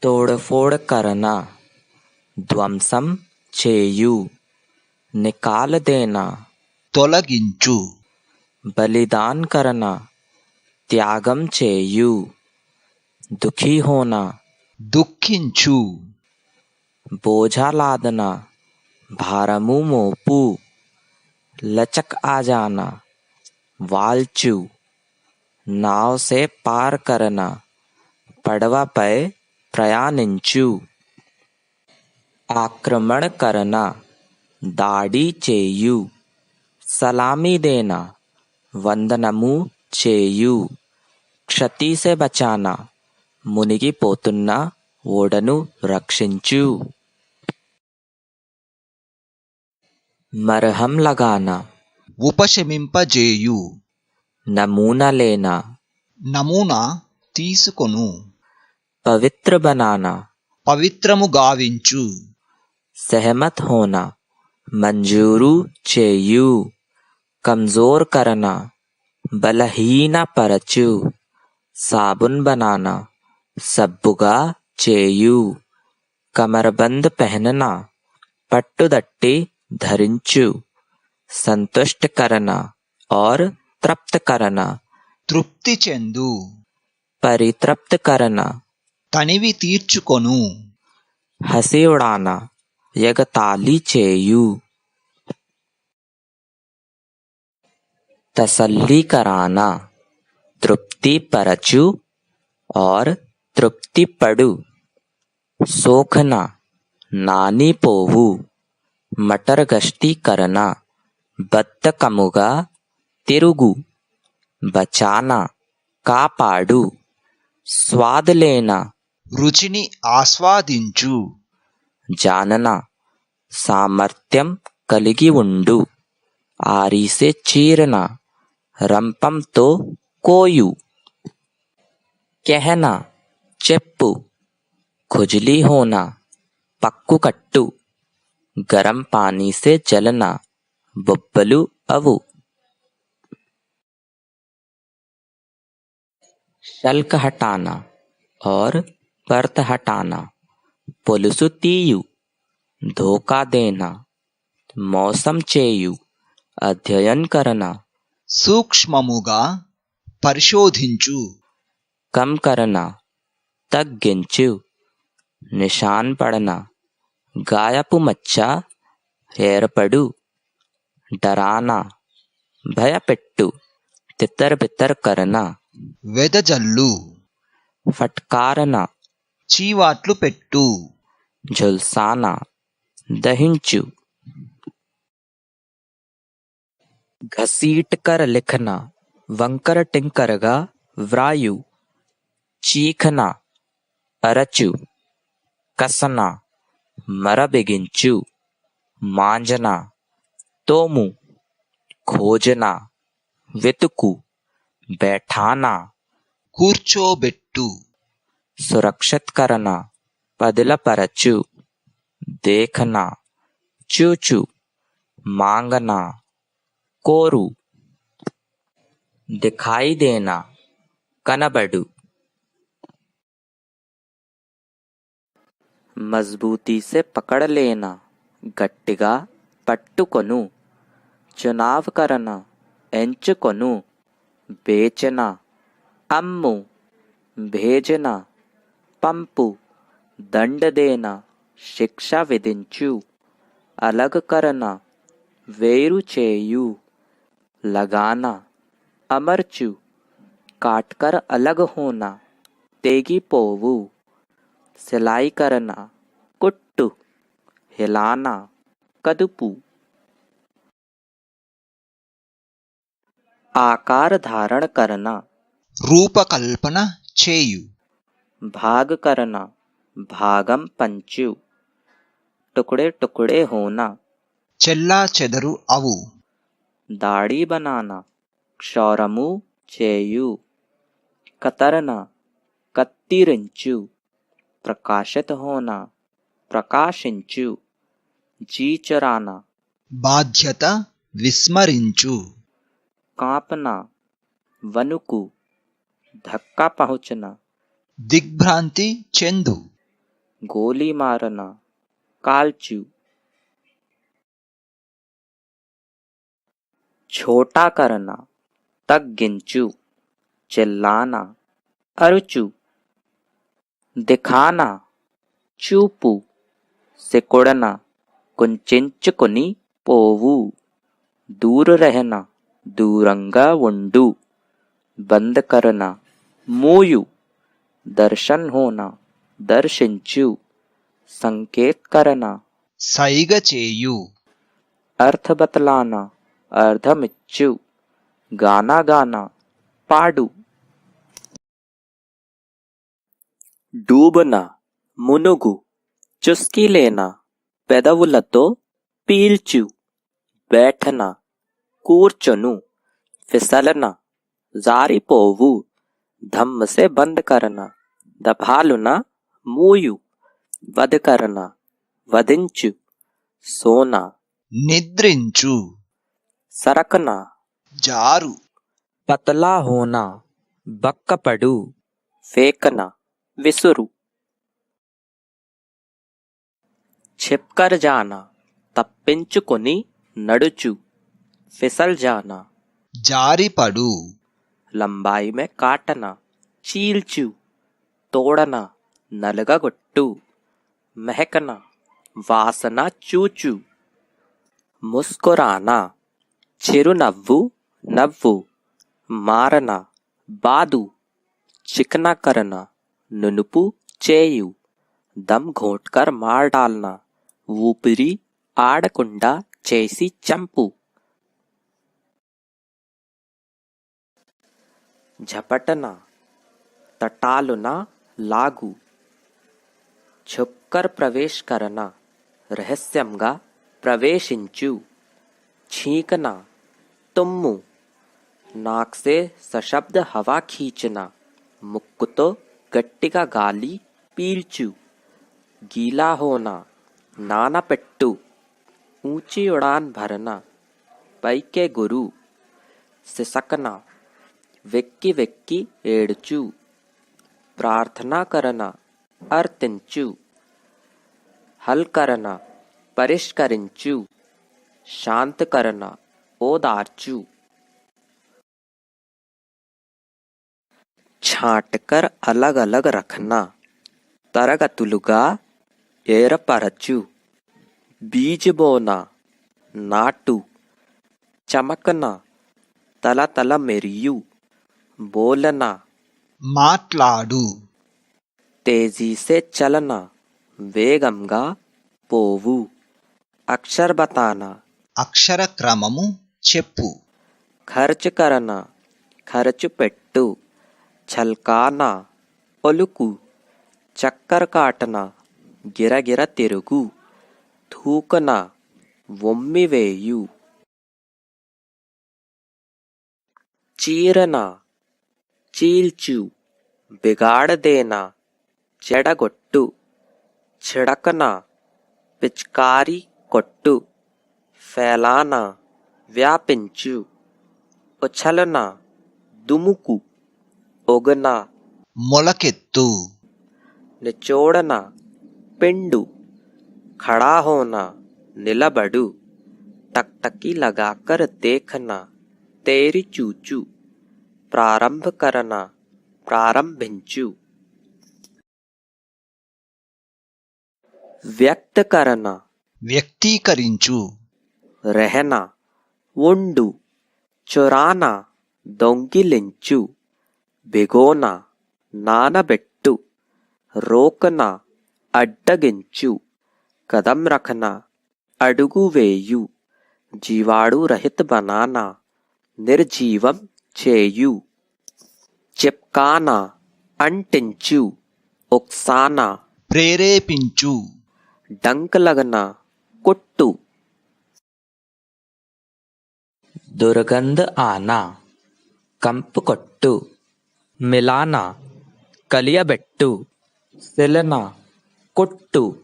तोड़फोड़ करना, ధ్వంసం చేయు, निकाल देना, తొలగించు, बलिदान करना, त्यागం చేయు, दुखी होना, దుఃఖించు, बोझा लादना, भारमु మోపు, लचक आ जाना, వాల్చు, नाव से पार करना, పడవపై ప్రయాణించు, आक्रमण करना, దాడి చేయు, सलामी देना, వందనము చేయు, క్షతి से बचाना, మునిగిపోతున్న ఓడను రక్షించు, మర్హం लगाना, ఉపశమింపజేయు, నమూనా लेना, నమూనా తీసుకొను, पवित्र बनाना, పవిత్రము గావించు, सहमत होना, मंजूरू చేయు, कमजोर करना, బలహీనపరచు, साबुन बनाना, సబ్బుగా చేయు, कमरबंद पहनना, పట్టుదట్టి ధరించు, संतुष्ट करना और तृप्त करना, తృప్తి చెందు, परितृप्त करना, తనివి తీర్చుకొను, हंसी उड़ाना, ఎగతాళి చేయు, तसल्ली कराना, तृप्ति परचु और तृप्ति पड़ु, सोखना, नानी పోవు, मटर गश्ती करना, బద్ధకముగా తిరుగు, बचाना, కాపాడు, स्वाद लेना, రుచిని ఆస్వాదించు, जानना, సామర్థ్యం కలిగి ఉండు, ఆరిసే చీరన, రంపంతో కోయు, कहना, చెప్పు, खुजली होना, పక్కు కట్టు, गरम पानी से जलना, బొబ్బలు అవు, शल्क हटाना और पर्त हटाना, పొలుసు తీయు, धोखा देना, మోసం చేయు, अध्ययन करना, సూక్ష్మముగా పరిశోధించు, कम करना, తగ్గించు, నిషాన్ పడना, గాయపు మచ్చ ఏర్పడు, डराना, భయపెట్టు, తిత్తర్ బిత్తర్ करना, వెదజల్లు, फटकारना, చీవాట్లు పెట్టు, झुलसाना, दहिंचु, घसीट कर लिखना, వంకర టింకరగా వ్రాయు, చీఖన, అరచు, కసన, మర బిగించు, మాంజన, తోము, ఖోజన, వెతుకు, बैठाना, కూర్చోబెట్టు, सुरक्षित करना, పదిలపరచు, देखना, చూచు, मांगना, కోరు, दिखाई देना, కనబడు, मजबूती से पकड़ लेना, గట్టిగా పట్టుకొను, चुनाव करना, ఎంచుకొను, बेचना, అమ్ము, भेजना, పంపు, दंड देना, శిక్ష విధించు, अलग करना, వేరు చేయు, लगाना, అమర్చు, काटकर अलग होना, తెగిపోవు, सिलाई करना, कुट्टु, हिलाना, कदुपु, आकार धारण करना, రూపకల్పన చేయు, भाग करना, भागम पंचु, टुकड़े टुकड़े होना, చెల్లా చెదరు అవు, दाढ़ी बनाना, క్షౌరము చేయు, కతరన, కత్తిరించు, प्रकाशित होना, ప్రకాశించు, जी चराना, బాధ్యత విస్మరించు, कांपना, వణుకు, धक्का पहुंचना, దిగ్భ్రాంతి చెందు, గోలీ మారన కాల్చు. छोटा करना తగ్గించు. చిల్లానా అరుచు. దిఖానా చూపు. సికుడన కుంచించుకొని పోవు. దూర్ రెహనా దూరంగా ఉండు. బంద్ కరనా మూయు. దర్శన్ హోనా దర్శించు. సంకేత్ కరనా సైగ చేయు. अर्थ बतलाना అర్థమిచ్చు. గానా గానా పాడు. డూబన మునుగు. చుస్కీ లేనా పెదవులతో పీల్చు. బేఠన కూర్చొను. ఫిసలన జారిపోవు. ధమ్మ సే బంద్ కరన దభాలున మూయు. వధ కరన వధించు. సోనా నిద్రించు. సరకన జారు. పతలా హోనా బక్కపడు. ఫేకన విసురు. छिपकर जाना తప్పించుకొని నడుచు. फिसल जाना జారిపడు. लंबाई में काटना చీల్చు. తోడన నలగగొట్టు. महकना వాసన చూచు. ముస్కురానా చిరునవ్వు నవ్వు. మారన బాదు. చికనా కరన నునుపు చేయు. దమ్ ఘోట్కర్ మార్ డాల్నా ఊపిరి ఆడకుండా చేసి చంపు. झपटना తటాలున లాగు. ఛుప్కర్ ప్రవేశ్ కరన రహస్యంగా ప్రవేశించు. छींकना తుమ్ము. నాక్ సే సశబ్ద హవా ఖీంచనా ముక్కుతో గట్టిగా గాలి పీల్చు. గీలా హోనా నానపెట్టు. ऊंची उड़ान भरना పైకే గురు. సిసకనా వెక్కి వెక్కి ఏడ్చు. ప్రార్థనా కరన అర్థించు. హల్ కరన పరిష్కరించు. శాంత కరన ఓదార్చు. छांटकर अलग अलग रखना తరగతులుగా ఏర్పరచు. బీజ్ బోనా నాటు. చమకన తలతల మెరియు. బోలనా మాట్లాడు. తేజీ సే చలనా వేగంగా పోవు. అక్షర్ బతానా అక్షర క్రమము చెప్పు. ఖర్చు కరనా ఖర్చు పెట్టు. ఛల్కానా ఒలుకు. చక్కర్ కాటనా గిరగిర తిరుగు. థూకనా వమ్మివేయు. చీరనా చీల్చు. బిగాడదేనా చెడగొట్టు. చిడకనా పిచ్కారి కొట్టు. ఫేలానా వ్యాపించు. ఉఛలనా దుముకు. ఒగనా మొలకెత్తు. నిచోడనా పిండు. ఖడా హోనా నిలబడు. टकटकी लगाकर देखना తేరి చూచు. ప్రారంభ కరన ప్రారంభించు. వ్యక్త కరన వ్యక్తీకరించు. రెహనా ఉండు. చొరానా దొంగిలించు. బిగోనా నానబెట్టు. రోకనా అడ్డగించు. కదం రఖనా అడుగు వేయు. జీవాణు రహిత బనానా నిర్జీవం చేయు. చిప్కానా అంటించు. ఉక్సానా ప్రేరేపించు. డంక్ లగనా కొట్టు. దుర్గంధ ఆనా కంపు కొట్టు. మిలానా కలియబెట్టు. సిలనా కొట్టు.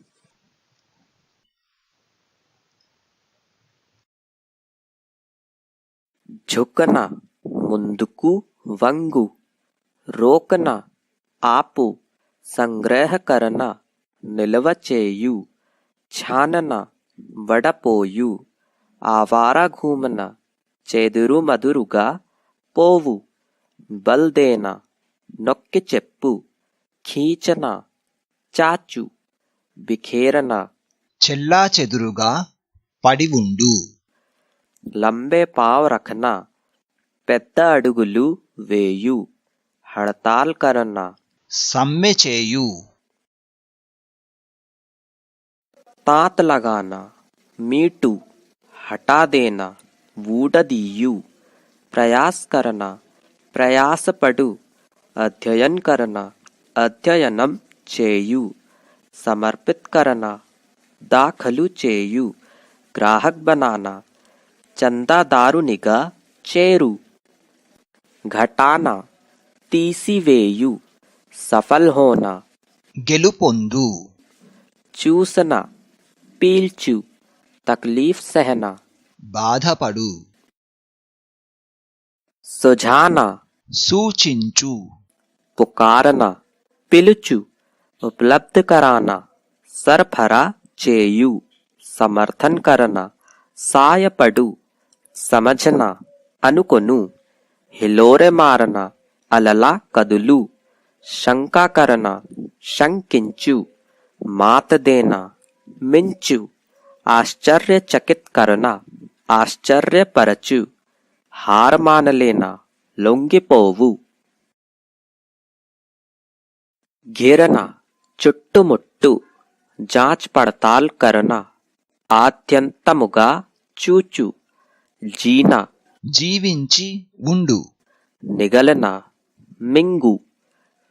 ఝుకన ముందుకు వంగు. రోకన ఆపు. సంగ్రహ కరన నిల్వ చేయు ఛానన వడపోయు ఆవార ఘూమన చెదురు మదురుగా పోవు బల్దేన నొక్కి చెప్పు ఖీచన చాచు బిఖేరన చెల్లా చెదురుగా పడి ఉండు. లంబే పావ్ రఖన పెద్ద అడుగులు వేయు హడతాల్ కరన సమ్మె చేయు. तात लगाना मीटू हटा देना वूडदीयु प्रयास करना प्रयास पडु अध्ययन करना अध्ययनम చేయు समर्पित करना दाखलु చేయు ग्राहक बनाना చందాదారునిగా చేరు घटाना తీసివేయు सफल होना గెలుపొందు. चूसना पील्चु तकलीफ सहना బాధపడు. सुझाना సూచించు. पुकारना पिलुचु उपलब्ध कराना सरफरा చేయు समर्थन करना సాయపడు समझना అనుకొను हिलोरे मारना अलला कदुलु शंका करना शंकिंचु मात देना मिंचु आश्चर्यचकित करना आश्चर्यपरचु हार मान लेना लొంగిపోవు घेरना చుట్టుముట్టు जांच पड़ताल करना ఆద్యంతముగా చూచు జీనా జీవించి ఉండు. నిగలన మింగు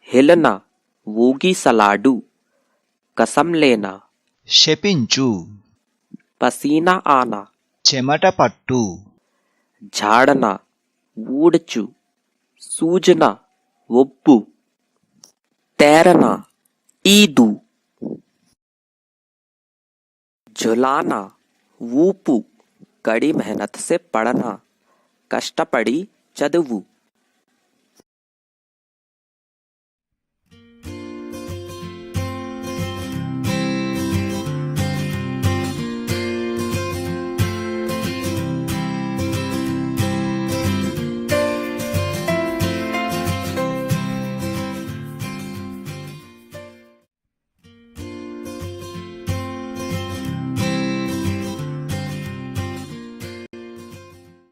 హిలన ఊగిసలాడు कसम लेना శపించు. पसीना आना చెమట పట్టు. झाड़ना ఊడ్చు सूजना ఒబ్బు तैरना ఈదు झुलाना ऊपु कड़ी मेहनत से पढ़ना कष्टपड़ी చదువు